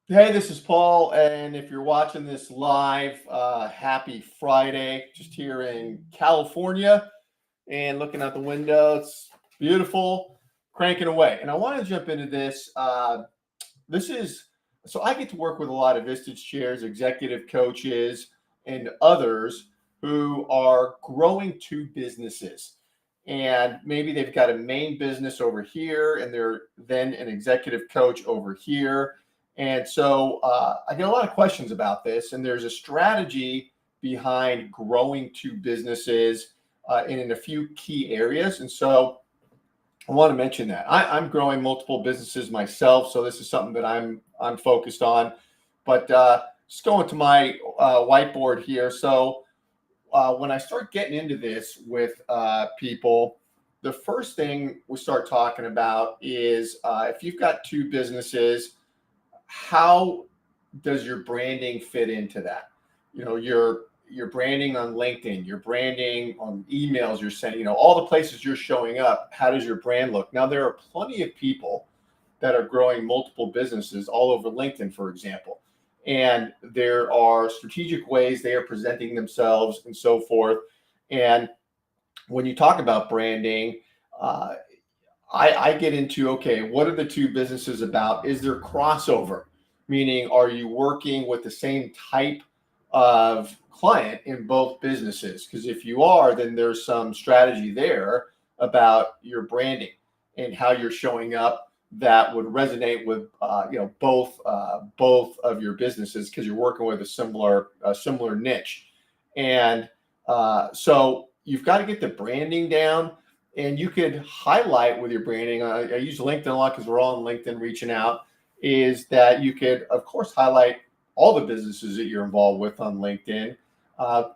Hey, this is Paul, and if you're watching this live, happy Friday. Just here in California, and looking out the window, it's beautiful, cranking away. And I want to jump into this. This is so I get to work with a lot of Vistage chairs, executive coaches, and others who are growing two businesses. And maybe they've got a main business over here, and they're then an executive coach over here. And so I get a lot of questions about this, and there's a strategy behind growing two businesses in a few key areas. And so I want to mention that I'm growing multiple businesses myself, so this is something that I'm focused on. But just going to my whiteboard here. So when I start getting into this with people, the first thing we start talking about is if you've got two businesses, how does your branding fit into that? You know, your branding on LinkedIn, your branding on emails you're sending, all the places you're showing up. How does your brand look? Now, there are plenty of people that are growing multiple businesses all over LinkedIn, for example. And there are strategic ways they are presenting themselves and so forth. And when you talk about branding, uh, I get into, okay, what are the two businesses about? Is there crossover? Meaning, are you working with the same type of client in both businesses? Because if you are, then there's some strategy there about your branding and how you're showing up that would resonate with both of your businesses because you're working with a similar niche. And so you've got to get the branding down, and you could highlight with your branding. I use LinkedIn a lot because we're all on LinkedIn reaching out. Is that you could, of course, highlight all the businesses that you're involved with on LinkedIn.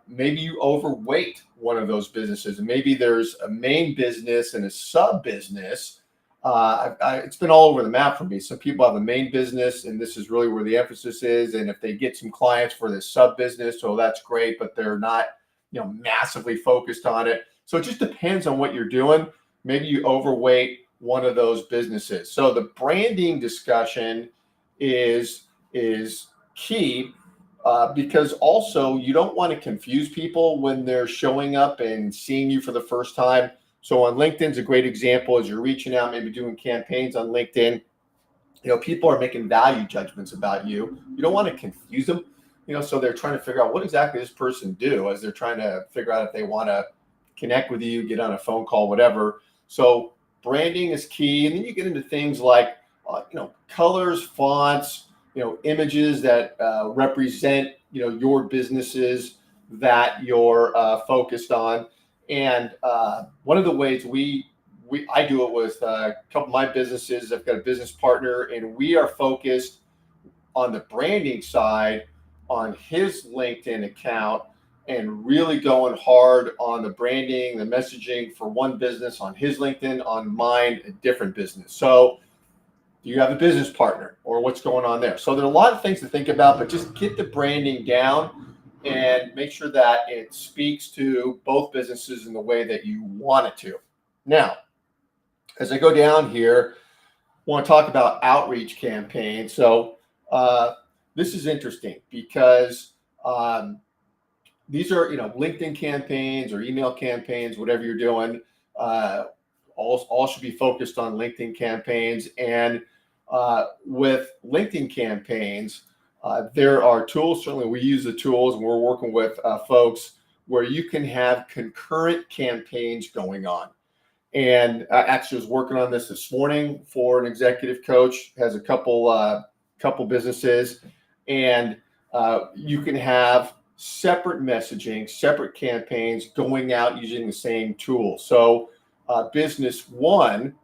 Maybe you overweight one of those businesses, and maybe there's a main business and a sub business. It's been all over the map for me. Some people have a main business, and this is really where the emphasis is. And if they get some clients for this sub business, so that's great, but they're not, massively focused on it. So it just depends on what you're doing. Maybe you overweight one of those businesses. So the branding discussion is key because also you don't want to confuse people when they're showing up and seeing you for the first time. So on LinkedIn's a great example as you're reaching out, maybe doing campaigns on LinkedIn. People are making value judgments about you. You don't want to confuse them. So they're trying to figure out what exactly this person do as they're trying to figure out if they want to connect with you, get on a phone call, whatever. So branding is key, and then you get into things like colors, fonts, images that represent your businesses that you're focused on. And one of the ways I do it with a couple of my businesses. I've got a business partner, and we are focused on the branding side on his LinkedIn account and really going hard on the branding, the messaging for one business on his LinkedIn, on mine, a different business. So do you have a business partner or what's going on there? So there are a lot of things to think about, but just get the branding down and make sure that it speaks to both businesses in the way that you want it to. Now, as I go down here, I want to talk about outreach campaigns. So this is interesting because these are LinkedIn campaigns or email campaigns, whatever you're doing. Uh, all should be focused on LinkedIn campaigns. And with LinkedIn campaigns, there are tools. Certainly, we use the tools, and we're working with folks where you can have concurrent campaigns going on. And I actually was working on this morning for an executive coach, has a couple businesses, and you can have separate messaging, separate campaigns going out using the same tool. So business one,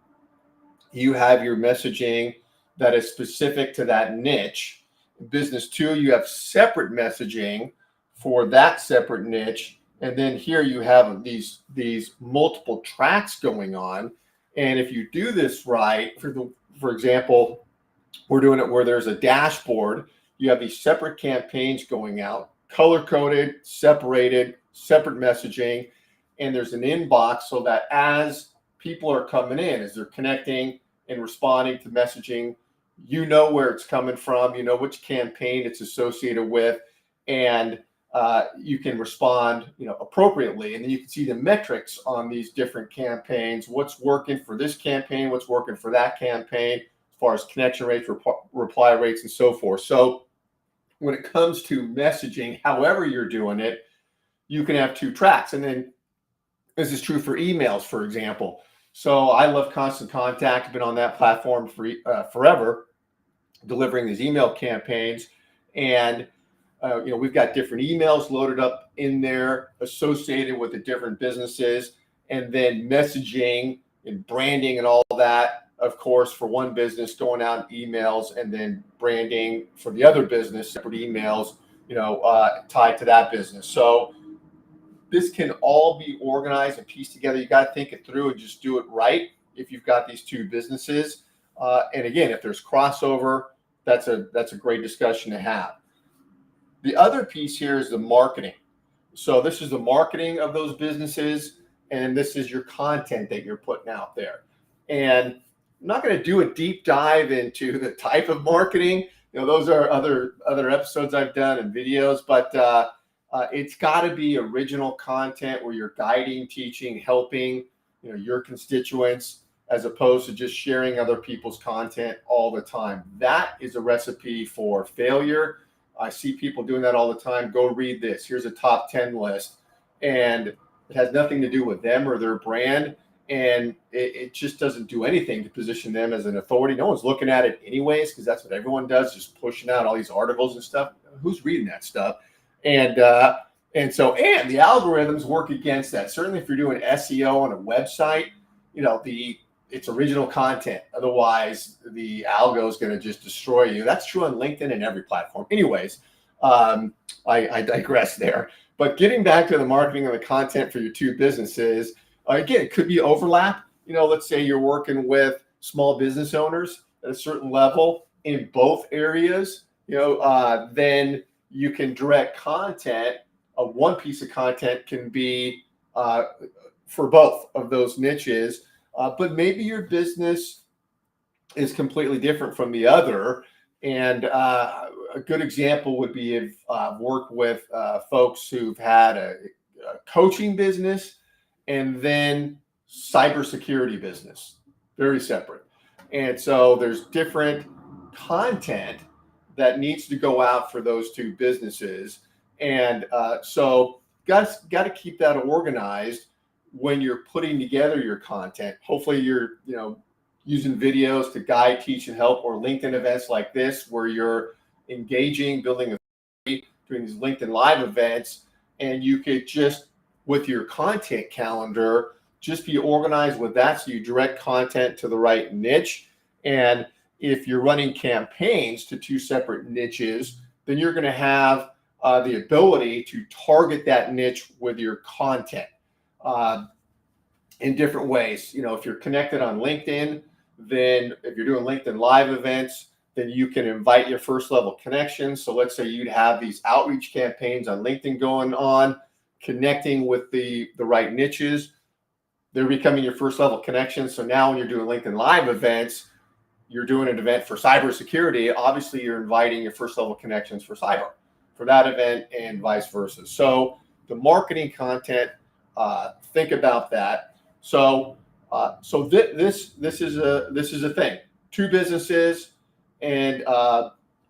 you have your messaging that is specific to that niche. Business two, you have separate messaging for that separate niche. And then here you have these multiple tracks going on. And if you do this right, for example, we're doing it where there's a dashboard. You have these separate campaigns going out, color coded, separated, separate messaging, and there's an inbox so that as people are coming in, as they're connecting and responding to messaging, you know where it's coming from, you know which campaign it's associated with, and you can respond, appropriately. And then you can see the metrics on these different campaigns, what's working for this campaign, what's working for that campaign, as far as connection rates, reply rates, and so forth. So when it comes to messaging, however you're doing it, you can have two tracks. And then this is true for emails, for example. So I love Constant Contact, been on that platform for forever, delivering these email campaigns. And we've got different emails loaded up in there associated with the different businesses, and then messaging and branding and all that, of course, for one business going out in emails, and then branding for the other business, separate emails, tied to that business. So this can all be organized and pieced together. You got to think it through and just do it right if you've got these two businesses. And again, if there's crossover, that's a great discussion to have. The other piece here is the marketing. So this is the marketing of those businesses, and this is your content that you're putting out there. And I'm not going to do a deep dive into the type of marketing. Those are other episodes I've done and videos, but it's got to be original content where you're guiding, teaching, helping, your constituents, as opposed to just sharing other people's content all the time. That is a recipe for failure. I see people doing that all the time. Go read this. Here's a top 10 list. And it has nothing to do with them or their brand. And it just doesn't do anything to position them as an authority. No one's looking at it anyways, because that's what everyone does, just pushing out all these articles and stuff. Who's reading that stuff? And the algorithms work against that. Certainly if you're doing SEO on a website, it's original content. Otherwise, the algo is going to just destroy you. That's true on LinkedIn and every platform. Anyways, I digress there. But getting back to the marketing and the content for your two businesses, again, it could be overlap. Let's say you're working with small business owners at a certain level in both areas. Then you can direct content. One piece of content can be for both of those niches. But maybe your business is completely different from the other. And a good example would be if I've worked with folks who've had a coaching business and then cybersecurity business, very separate. And so there's different content that needs to go out for those two businesses. And so got to keep that organized when you're putting together your content. Hopefully you're, using videos to guide, teach, and help, or LinkedIn events like this, where you're engaging, building doing these LinkedIn Live events, and you could just, with your content calendar, just be organized with that, so you direct content to the right niche. And if you're running campaigns to two separate niches, then you're going to have the ability to target that niche with your content in different ways. If you're connected on LinkedIn, then if you're doing LinkedIn Live events, then you can invite your first level connections. So let's say you'd have these outreach campaigns on LinkedIn going on, connecting with the right niches. They're becoming your first level connections. So now when you're doing LinkedIn Live events, you're doing an event for cybersecurity. Obviously, you're inviting your first level connections for cyber for that event, and vice versa. So the marketing content, think about that. So this is a thing. Two businesses, and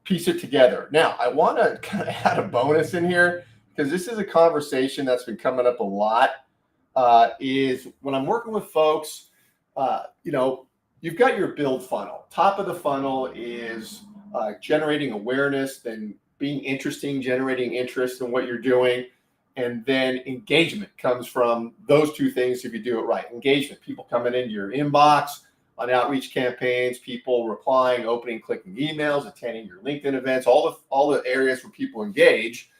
piece it together. Now, I want to kind of add a bonus in here, because this is a conversation that's been coming up a lot. Is when I'm working with folks, you've got your build funnel. Top of the funnel is generating awareness, then being interesting, generating interest in what you're doing. And then engagement comes from those two things if you do it right. Engagement, people coming into your inbox on outreach campaigns, people replying, opening, clicking emails, attending your LinkedIn events, all the areas where people engage,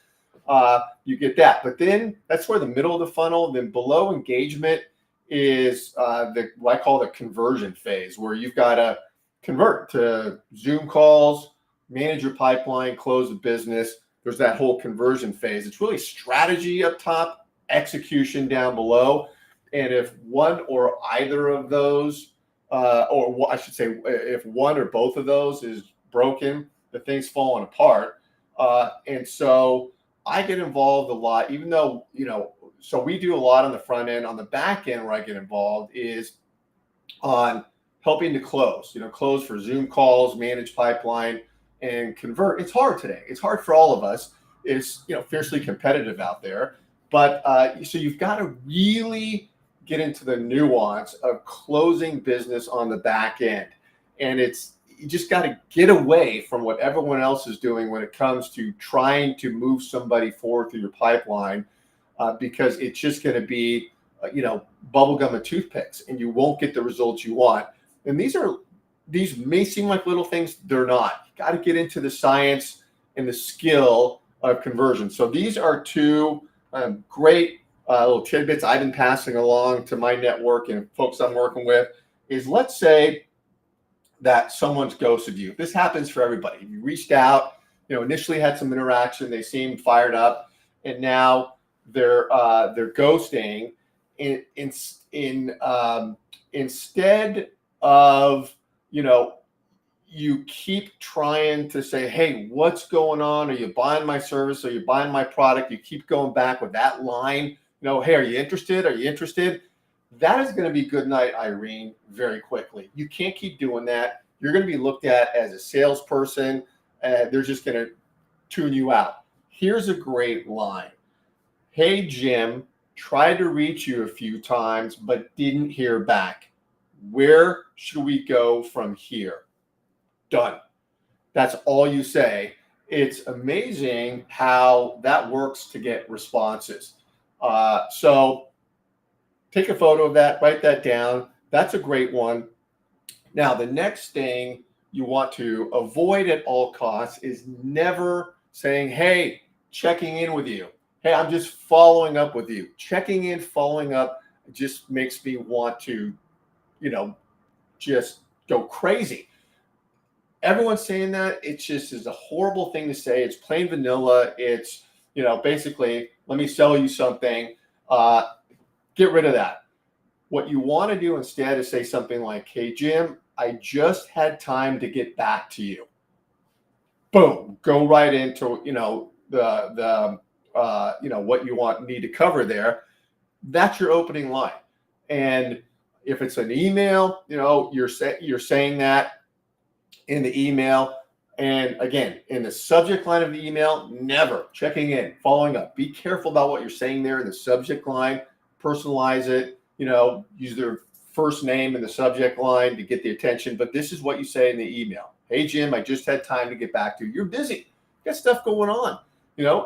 you get that. But then that's where the middle of the funnel, then below engagement is what I call the conversion phase, where you've got to convert to Zoom calls, manage your pipeline, close the business. There's that whole conversion phase. It's really strategy up top, execution down below. And if one or either of those or I should say, if one or both of those is broken, the thing's falling apart. And so I get involved a lot, even though, so we do a lot on the front end. On the back end, where I get involved is on helping to close for Zoom calls, manage pipeline, and convert. It's hard today. It's hard for all of us. It's, fiercely competitive out there. But so you've got to really get into the nuance of closing business on the back end. And you just got to get away from what everyone else is doing when it comes to trying to move somebody forward through your pipeline, because it's just going to be, bubblegum and toothpicks, and you won't get the results you want. And these may seem like little things. They're not. You got to get into the science and the skill of conversion. So these are two great little tidbits I've been passing along to my network and folks I'm working with. Is, let's say that someone's ghosted you. This happens for everybody. You reached out, initially had some interaction, they seemed fired up, and now they're ghosting. Instead of, you keep trying to say, hey, what's going on? Are you buying my service? Are you buying my product? You keep going back with that line, hey, are you interested? Are you interested? That is going to be good night, Irene, very quickly. You can't keep doing that. You're going to be looked at as a salesperson. They're just going to tune you out. Here's a great line. Hey, Jim, tried to reach you a few times, but didn't hear back. Where should we go from here? Done. That's all you say. It's amazing how that works to get responses. So take a photo of that, write that down. That's a great one. Now, the next thing you want to avoid at all costs is never saying, hey, checking in with you. Hey, I'm just following up with you. Checking in, following up just makes me want to, just go crazy. Everyone's saying that. It just is a horrible thing to say. It's plain vanilla. It's, basically, let me sell you something. Get rid of that. What you want to do instead is say something like, hey, Jim, I just had time to get back to you. Boom. Go right into, what you need to cover there. That's your opening line. And if it's an email, you're saying that in the email. And again, in the subject line of the email, never checking in, following up. Be careful about what you're saying there in the subject line. Personalize it, use their first name in the subject line to get the attention. But this is what you say in the email. Hey, Jim, I just had time to get back to you. You're busy. You got stuff going on,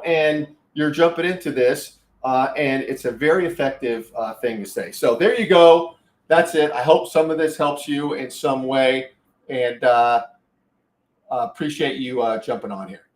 and you're jumping into this. And it's a very effective thing to say. So there you go. That's it. I hope some of this helps you in some way. And appreciate you jumping on here.